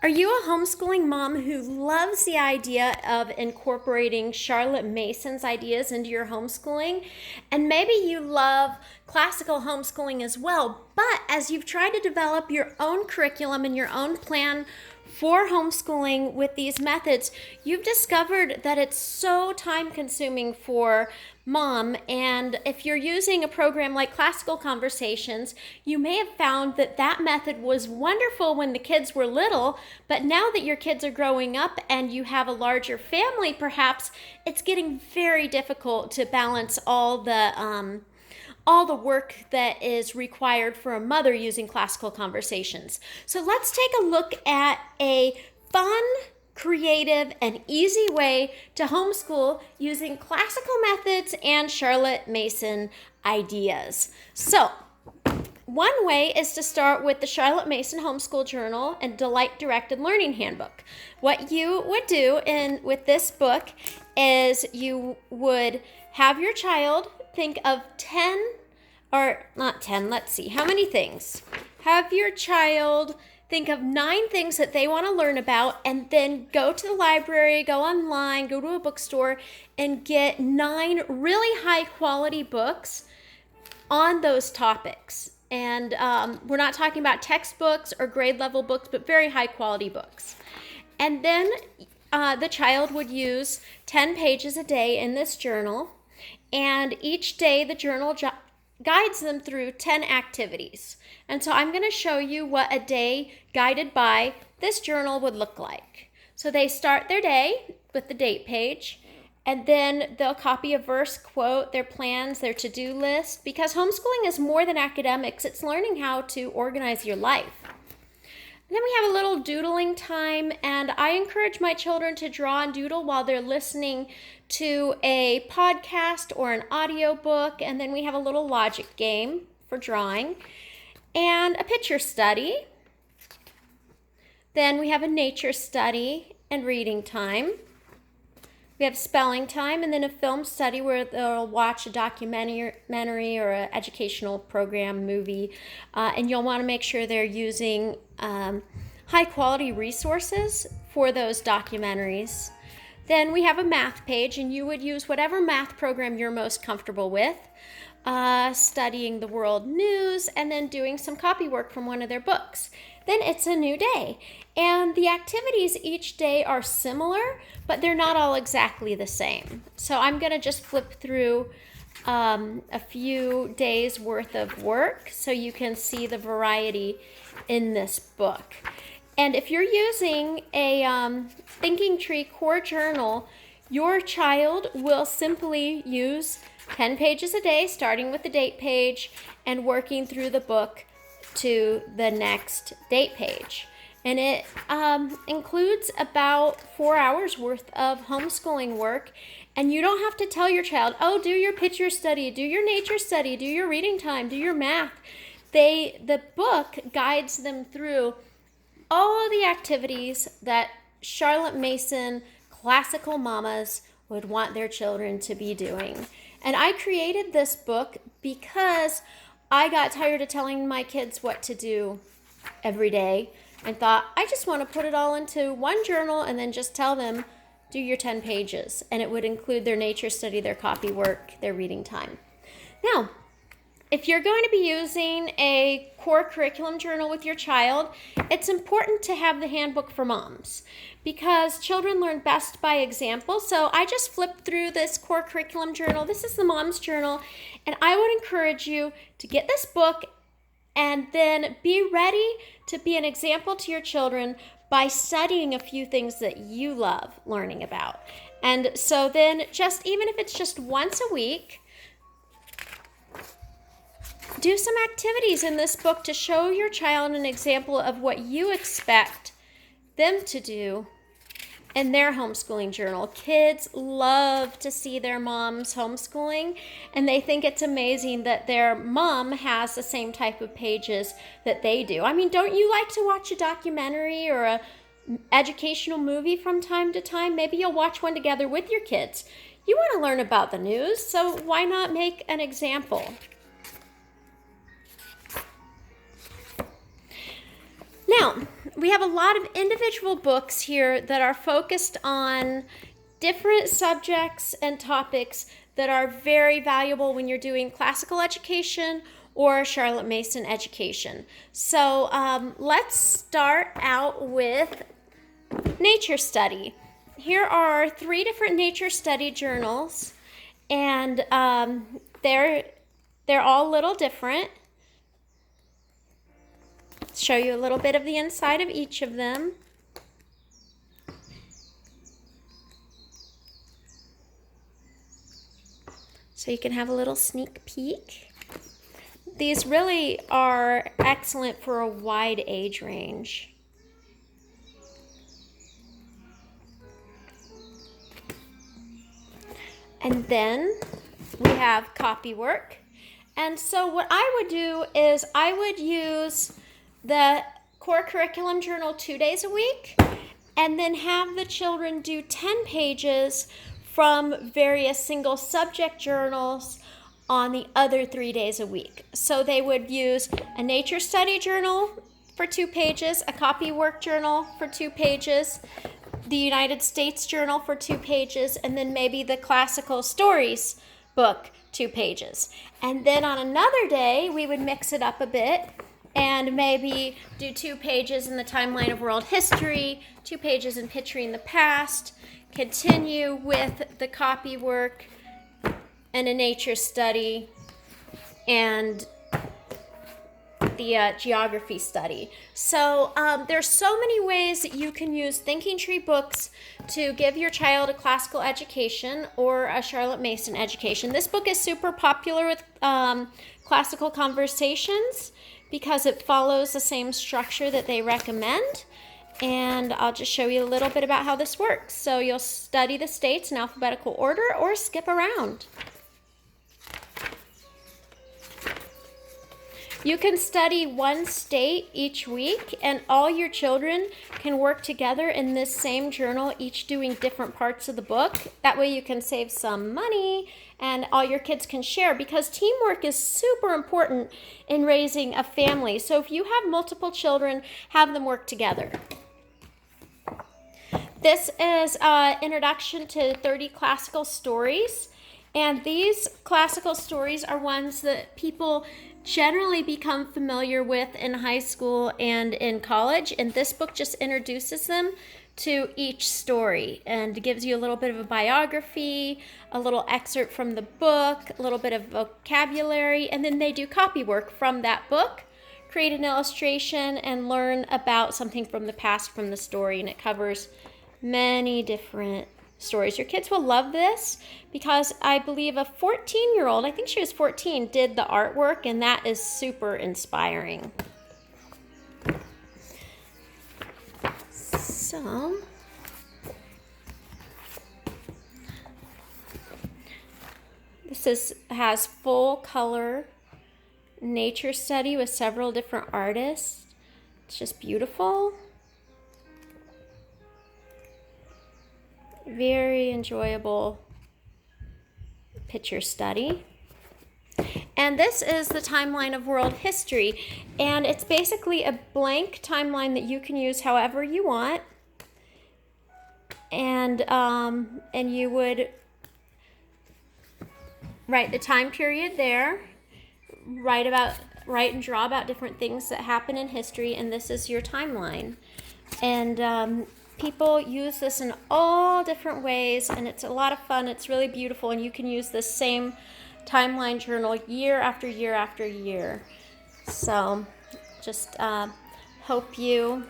Are you a homeschooling mom who loves the idea of incorporating Charlotte Mason's ideas into your homeschooling? And maybe you love classical homeschooling as well, but as you've tried to develop your own curriculum and your own plan for homeschooling with these methods, you've discovered that it's so time consuming for mom. And if you're using a program like Classical Conversations, you may have found that that method was wonderful when the kids were little, but now that your kids are growing up and you have a larger family, perhaps it's getting very difficult to balance all the work that is required for a mother using Classical Conversations. So let's take a look at a fun, creative, and easy way to homeschool using classical methods and Charlotte Mason ideas. So one way is to start with the Charlotte Mason Homeschool Journal and Delight Directed Learning Handbook. What you would do with this book is you would have your child think of 10, or not 10, let's see, how many things? Have your child think of 9 things that they want to learn about, and then go to the library, go online, go to a bookstore, and get 9 really high quality books on those topics. And we're not talking about textbooks or grade level books, but very high quality books. And then the child would use 10 pages a day in this journal. And each day the journal guides them through 10 activities. And so I'm going to show you what a day guided by this journal would look like. So they start their day with the date page, and then they'll copy a verse, quote, their plans, their to-do list, because homeschooling is more than academics. It's learning how to organize your life. And then we have a little doodling time, and I encourage my children to draw and doodle while they're listening to a podcast or an audio book. And then we have a little logic game for drawing and a picture study. Then we have a nature study and reading time. We have spelling time, and then a film study where they'll watch a documentary or an educational program, movie, and you'll want to make sure they're using high quality resources for those documentaries. Then we have a math page, and you would use whatever math program you're most comfortable with, studying the world news, and then doing some copy work from one of their books. Then it's a new day, and the activities each day are similar, but they're not all exactly the same. So I'm going to just flip through a few days worth of work so you can see the variety in this book. And if you're using a Thinking Tree Core Journal, your child will simply use 10 pages a day, starting with the date page and working through the book to the next date page. And it includes about 4 hours worth of homeschooling work. And you don't have to tell your child, oh, do your picture study, do your nature study, do your reading time, do your math. The book guides them through all of the activities that Charlotte Mason classical mamas would want their children to be doing. And I created this book because I got tired of telling my kids what to do every day and thought, I just want to put it all into one journal and then just tell them, do your 10 pages. And it would include their nature study, their copy work, their reading time. Now, if you're going to be using a core curriculum journal with your child, it's important to have the handbook for moms because children learn best by example. So I just flipped through this core curriculum journal. This is the mom's journal, and I would encourage you to get this book and then be ready to be an example to your children by studying a few things that you love learning about. And so then even if it's just once a week, do some activities in this book to show your child an example of what you expect them to do in their homeschooling journal. Kids love to see their moms homeschooling, and they think it's amazing that their mom has the same type of pages that they do. I mean, don't you like to watch a documentary or a educational movie from time to time? Maybe you'll watch one together with your kids. You want to learn about the news, so why not make an example? Now, we have a lot of individual books here that are focused on different subjects and topics that are very valuable when you're doing classical education or Charlotte Mason education. So let's start out with nature study. Here are 3 different nature study journals, and they're all a little different. Show you a little bit of the inside of each of them. So you can have a little sneak peek. These really are excellent for a wide age range. And then we have copy work. And so what I would do is I would use the core curriculum journal 2 days a week, and then have the children do 10 pages from various single subject journals on the other 3 days a week. So they would use a nature study journal for 2 pages, a copy work journal for 2 pages, the United States journal for 2 pages, and then maybe the classical stories book 2 pages. And then on another day, we would mix it up a bit and maybe do 2 pages in the timeline of world history, 2 pages in picturing the past, continue with the copy work and a nature study and the geography study. So there's so many ways that you can use Thinking Tree books to give your child a classical education or a Charlotte Mason education. This book is super popular with classical conversations because it follows the same structure that they recommend. And I'll just show you a little bit about how this works. So you'll study the states in alphabetical order or skip around. You can study 1 state each week, and all your children can work together in this same journal, each doing different parts of the book. That way you can save some money and all your kids can share, because teamwork is super important in raising a family. So if you have multiple children, have them work together. This is an introduction to 30 classical stories, and these classical stories are ones that people generally become familiar with in high school and in college, and this book just introduces them to each story and gives you a little bit of a biography, a little excerpt from the book, a little bit of vocabulary, and then they do copy work from that book, create an illustration, and learn about something from the past from the story, and it covers many different stories. Your kids will love this because I believe a 14-year-old, I think she was 14, did the artwork, and that is super inspiring. So, this has full color nature study with several different artists. It's just beautiful. Very enjoyable picture study. And this is the timeline of world history, and it's basically a blank timeline that you can use however you want. And you would write the time period there, write and draw about different things that happen in history, and this is your timeline. And people use this in all different ways, and it's a lot of fun. It's really beautiful, and you can use this same timeline journal year after year after year. So just hope you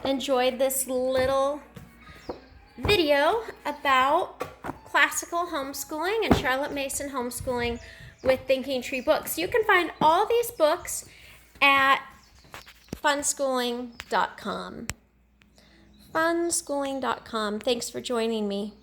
enjoyed this little video about classical homeschooling and Charlotte Mason homeschooling with Thinking Tree books. You can find all these books at funschooling.com. Funschooling.com. Thanks for joining me.